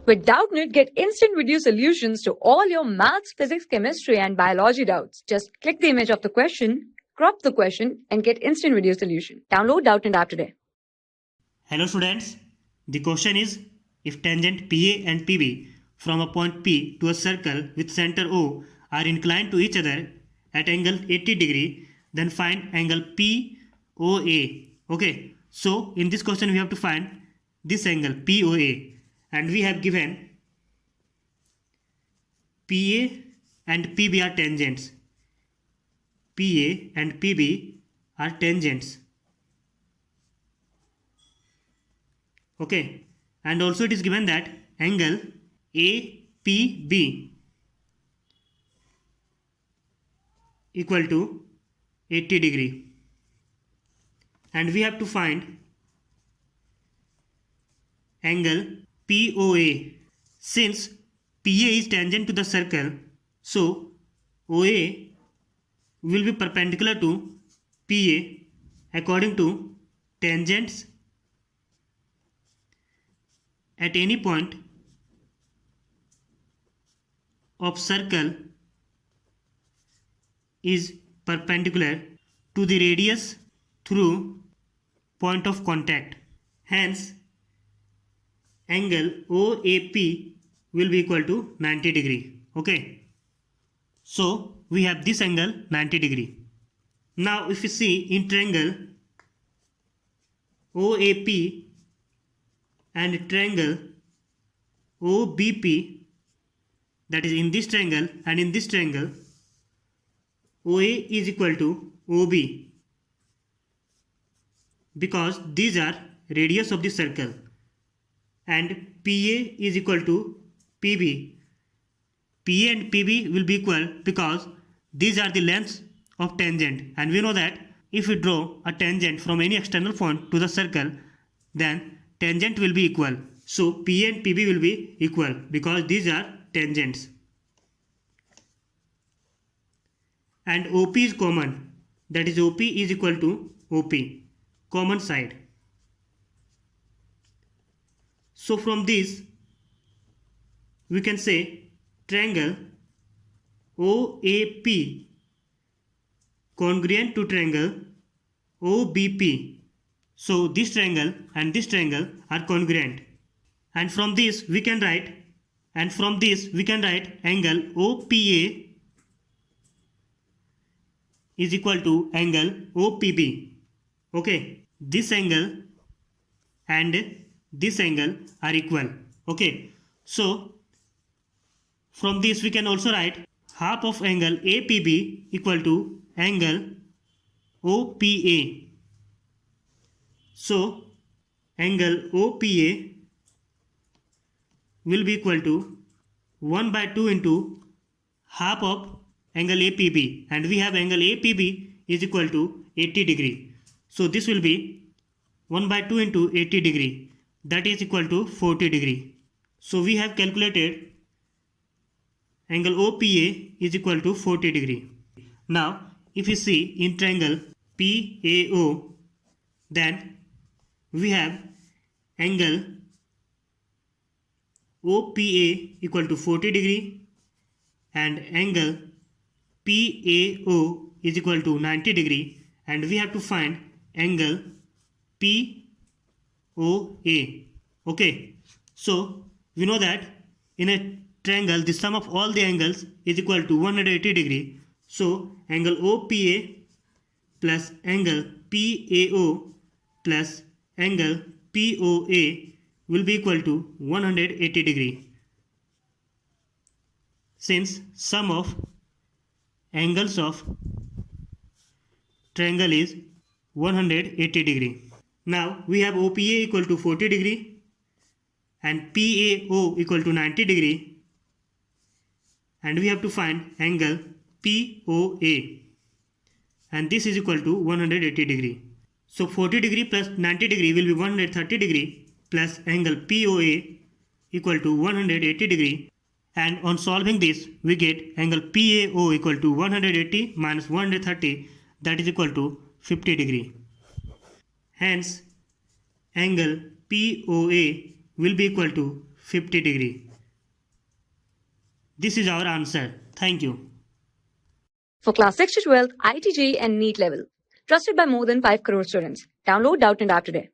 With Doubtnut, get instant video solutions to all your maths, physics, chemistry, and biology doubts. Just click the image of the question, crop the question, and get instant video solution. Download Doubtnut app today. Hello students, the question is, if tangent PA and PB from a point P to a circle with center O are inclined to each other at angle 80 degree, then find angle POA. Okay, so in this question we have to find this angle POA, and we have given PA and PB are tangents. PA and PB are tangents. Okay, and also it is given that angle APB equal to 80 degree, and we have to find angle POA. Since PA is tangent to the circle, so OA will be perpendicular to PA according to tangents at any point of circle is perpendicular to the radius through point of contact. Hence, angle OAP will be equal to 90 degree. Okay, so we have this angle 90 degree. Now if you see in triangle OAP and triangle OBP, that is in this triangle and in this triangle, OA is equal to OB, because these are radius of the circle, and PA is equal to PB. PA and PB will be equal because these are the lengths of tangent, and we know that if we draw a tangent from any external point to the circle, then tangent will be equal. So PA and PB will be equal because these are tangents. And OP is common, that is OP is equal to OP, common side. So from this we can say triangle OAP congruent to triangle OBP. So this triangle and this triangle are congruent, and from this we can write angle OPA is equal to angle OPB. Okay, this angle and this angle are equal. Okay, so from this we can also write half of angle APB equal to angle OPA. So angle OPA will be equal to 1/2 into half of angle APB, and we have angle APB is equal to 80 degree. So this will be 1/2 into 80 degree, that is equal to 40 degree. So we have calculated angle OPA is equal to 40 degree. Now if you see in triangle PAO, then we have angle OPA equal to 40 degree and angle PAO is equal to 90 degree, and we have to find angle POA. Okay, so we know that in a triangle the sum of all the angles is equal to 180 degree. So angle OPA plus angle PAO plus angle POA will be equal to 180 degree, since sum of angles of triangle is 180 degree. Now we have OPA equal to 40 degree and PAO equal to 90 degree, and we have to find angle POA, and this is equal to 180 degree. So 40 degree plus 90 degree will be 130 degree plus angle POA equal to 180 degree, and on solving this we get angle PAO equal to 180 minus 130, that is equal to 50 degree. Hence angle POA will be equal to 50 degree. This is our answer. Thank you. For class 6 to 12, IIT JEE and NEET level. Trusted by more than 5 crore students. Download Doubtnut App today.